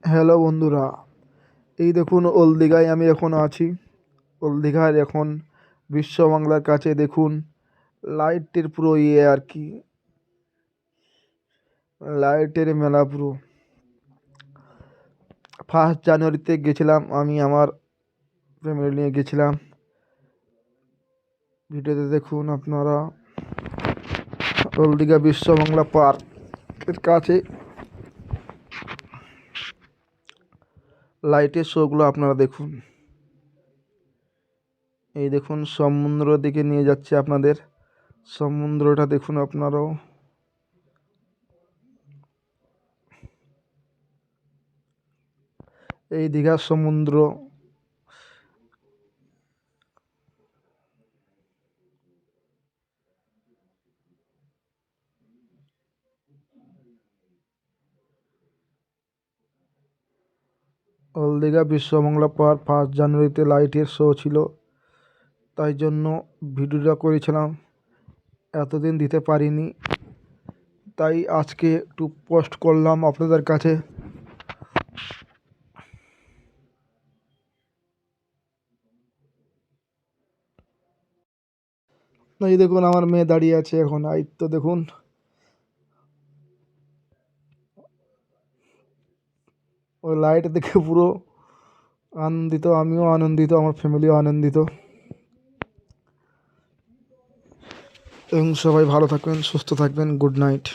Hello বন্ধুরা, এই দেখুন ওল্ড দীঘায় আমি এখন আছি। ওল্ড দীঘার এখন বিশ্ব বাংলার কাছে দেখুন লাইটের পুরো আর কি, লাইটের মেলা পুরো। 1 জানুয়ারিতে গেছিলাম, আমি আমার ফ্যামিলি নিয়ে গেছিলাম। ভিডিওতে দেখুন আপনারা ওল্ড দীঘা বিশ্ব বাংলা পার্কের কাছে লাইটের শোগুলো আপনারা দেখুন। এই দেখুন সমুদ্র দিকে নিয়ে যাচ্ছে আপনাদের, সমুদ্রটা দেখুন আপনারাও। এই দীঘার সমুদ্র। ওল্ড দীঘা বিশ্ব বাংলা পার্ক 1 জানুয়ারিতে লাইটের শো ছিল, তাই জন্য ভিডিওটা করেছিলাম। এতদিন দিতে পারিনি, তাই আজকে একটু পোস্ট করলাম আপনাদের কাছে। এই দেখুন আমার মেয়ে দাঁড়িয়ে আছে এখন, এই তো দেখুন। ওই লাইট দেখে পুরো আনন্দিত, আমিও আনন্দিত, আমার ফ্যামিলিও আনন্দিত। এবং সবাই ভালো থাকবেন, সুস্থ থাকবেন। Good night.